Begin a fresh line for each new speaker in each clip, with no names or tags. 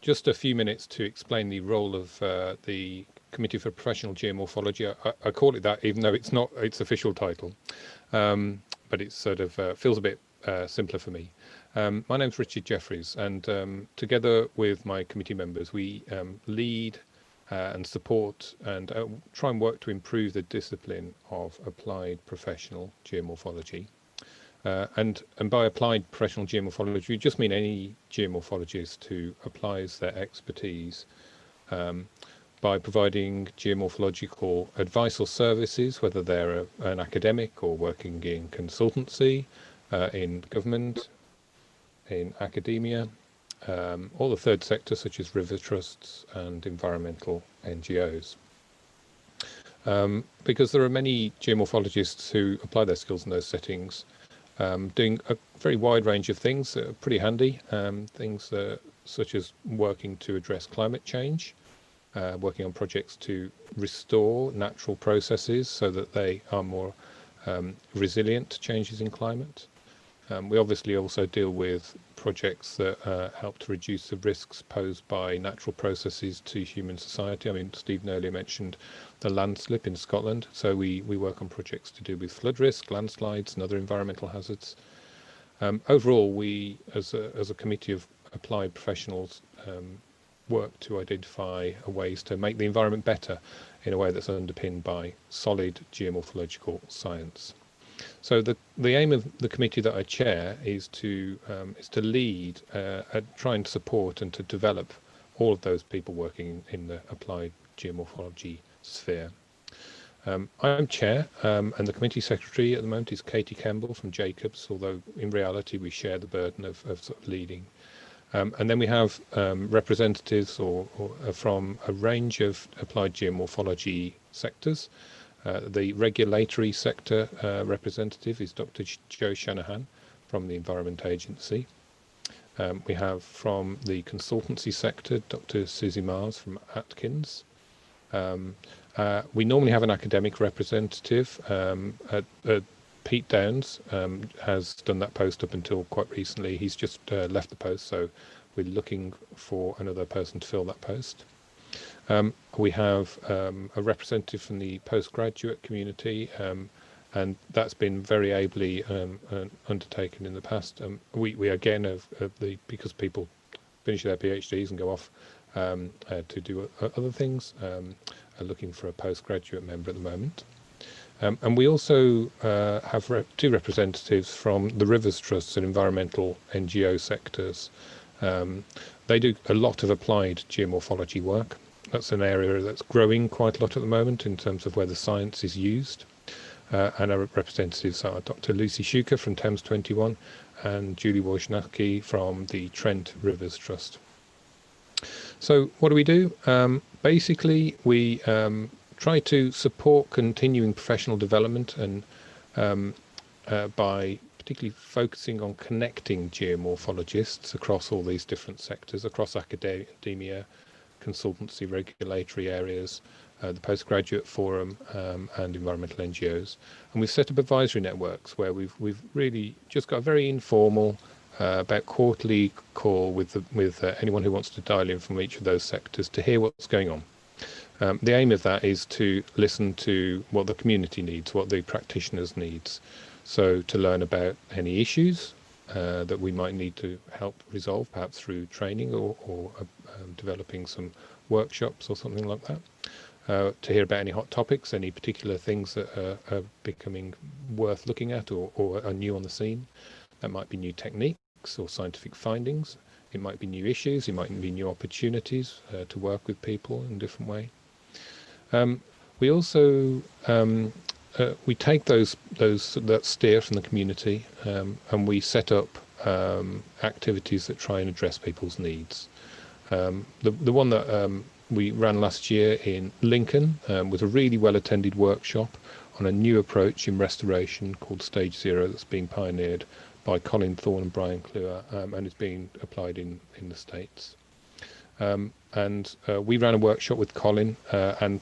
just a few minutes to explain the role of the Committee for Professional Geomorphology. I call it that, even though it's not its official title, but it sort of feels a bit simpler for me. My name's Richard Jeffries, and together with my committee members, we lead and support and try and work to improve the discipline of applied professional geomorphology. And by applied professional geomorphology, we just mean any geomorphologist who applies their expertise by providing geomorphological advice or services, whether they're an academic or working in consultancy, in government, in academia, or the third sector, such as river trusts and environmental NGOs. Because there are many geomorphologists who apply their skills in those settings, doing a very wide range of things that are pretty handy, things such as working to address climate change, working on projects to restore natural processes so that they are more resilient to changes in climate. We obviously also deal with projects that help to reduce the risks posed by natural processes to human society. I mean, Stephen earlier mentioned the landslip in Scotland, so we work on projects to do with flood risk, landslides and other environmental hazards. Overall, we as a committee of applied professionals work to identify ways to make the environment better in a way that's underpinned by solid geomorphological science. So the aim of the committee that I chair is to lead, try and support and to develop all of those people working in the applied geomorphology sphere. I'm chair, and the committee secretary at the moment is Katie Kemble from Jacobs, although in reality we share the burden of sort of leading. And then we have representatives from a range of applied geomorphology sectors. The regulatory sector representative is Dr. Joe Shanahan from the Environment Agency. We have from the consultancy sector, Dr. Susie Mars from Atkins. We normally have an academic representative. Pete Downs has done that post up until quite recently. He's just left the post, so we're looking for another person to fill that post. We have a representative from the postgraduate community, and that's been very ably undertaken in the past. We again because people finish their PhDs and go off to do other things, are looking for a postgraduate member at the moment. And we also have two representatives from the Rivers Trusts and environmental NGO sectors. They do a lot of applied geomorphology work. That's an area that's growing quite a lot at the moment in terms of where the science is used. And our representatives are Dr. Lucy Shuker from Thames 21 and Julie Wojnacki from the Trent Rivers Trust. So what do? Basically, we try to support continuing professional development and by particularly focusing on connecting geomorphologists across all these different sectors, across academia, consultancy, regulatory areas, the postgraduate forum, and environmental NGOs. And we've set up advisory networks where we've really just got a very informal, about quarterly call with anyone who wants to dial in from each of those sectors to hear what's going on. The aim of that is to listen to what the community needs, what the practitioners needs. So to learn about any issues that we might need to help resolve, perhaps through training or developing some workshops or something like that. To hear about any hot topics, any particular things that are becoming worth looking at or are new on the scene. That might be new techniques or scientific findings. It might be new issues. It might be new opportunities to work with people in a different way. We also we take that steer from the community and we set up activities that try and address people's needs. The one that we ran last year in Lincoln was a really well attended workshop on a new approach in restoration called Stage Zero that's being pioneered by Colin Thorne and Brian Kluwer, and is being applied in the States. And we ran a workshop with Colin and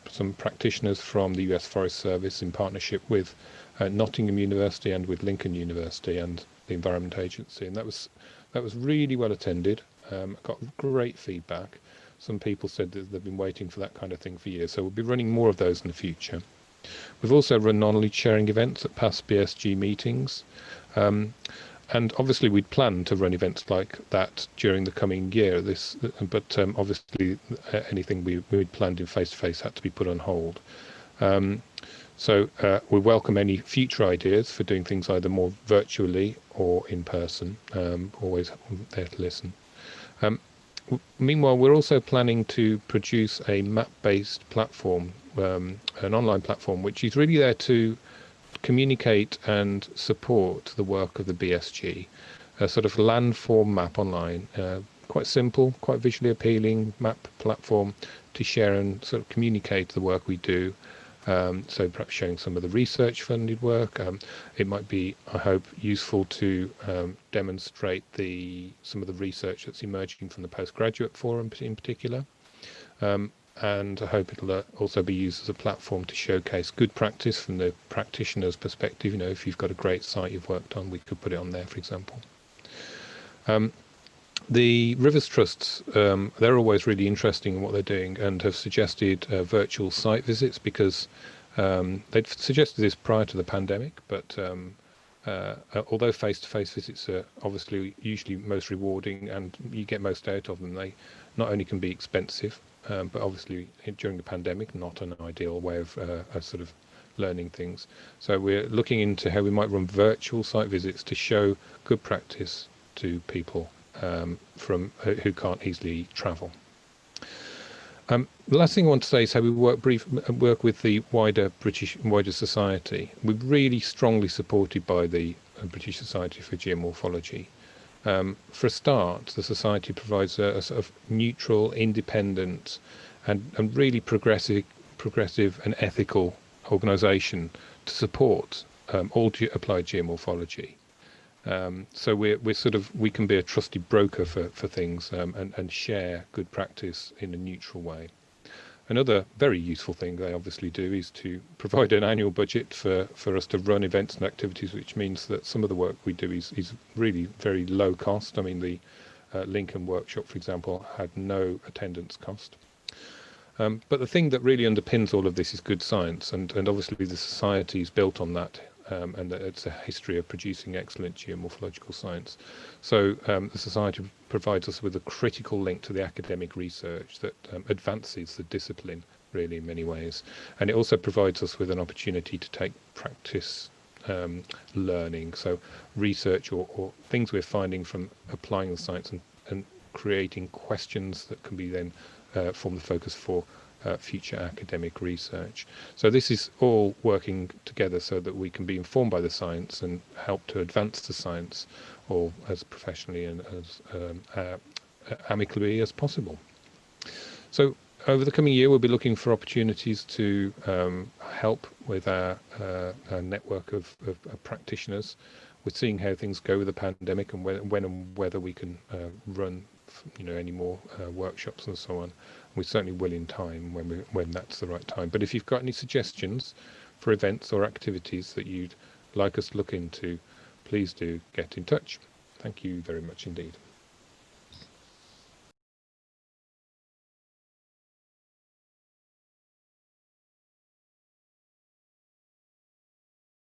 some practitioners from the US Forest Service in partnership with Nottingham University and with Lincoln University and the Environment Agency, and that was really well attended. Got great feedback. Some people said that they've been waiting for that kind of thing for years, so we'll be running more of those in the future. We've also run knowledge sharing events at past BSG meetings. And obviously we'd planned to run events like that during the coming year. But obviously anything we'd planned in face-to-face had to be put on hold. So we welcome any future ideas for doing things either more virtually or in person. Always there to listen. Meanwhile, we're also planning to produce a map-based platform, an online platform, which is really there to communicate and support the work of the BSG, a sort of landform map online, quite simple, quite visually appealing map platform to share and sort of communicate the work we do. So perhaps showing some of the research funded work. It might be, I hope, useful to demonstrate some of the research that's emerging from the postgraduate forum in particular. And I hope it'll also be used as a platform to showcase good practice from the practitioner's perspective. You know, if you've got a great site you've worked on, we could put it on there, for example. The Rivers Trusts, they're always really interesting in what they're doing and have suggested virtual site visits because they'd suggested this prior to the pandemic, but although face-to-face visits are obviously usually most rewarding and you get most out of them, they not only can be expensive, but obviously during the pandemic, not an ideal way of sort of learning things. So we're looking into how we might run virtual site visits to show good practice to people from who can't easily travel. The last thing I want to say is how we work with the wider society. We're really strongly supported by the British Society for Geomorphology. For a start, the Society provides a sort of neutral, independent, and really progressive and ethical organisation to support all applied geomorphology. So we can be a trusted broker for things and share good practice in a neutral way. Another very useful thing they obviously do is to provide an annual budget for us to run events and activities, which means that some of the work we do is really very low cost. I mean, the Lincoln workshop, for example, had no attendance cost. But the thing that really underpins all of this is good science, and obviously the society is built on that, and it's a history of producing excellent geomorphological science. So the society provides us with a critical link to the academic research that advances the discipline really in many ways, and it also provides us with an opportunity to take practice learning, so research or things we're finding from applying the science and creating questions that can be then form the focus for future academic research. So this is all working together so that we can be informed by the science and help to advance the science all as professionally and as amicably as possible. So over the coming year, we'll be looking for opportunities to help with our network of practitioners. We're seeing how things go with the pandemic and when and whether we can run any more workshops and so on. We certainly will in time when that's the right time. But if you've got any suggestions for events or activities that you'd like us to look into, please do get in touch. Thank you very much indeed.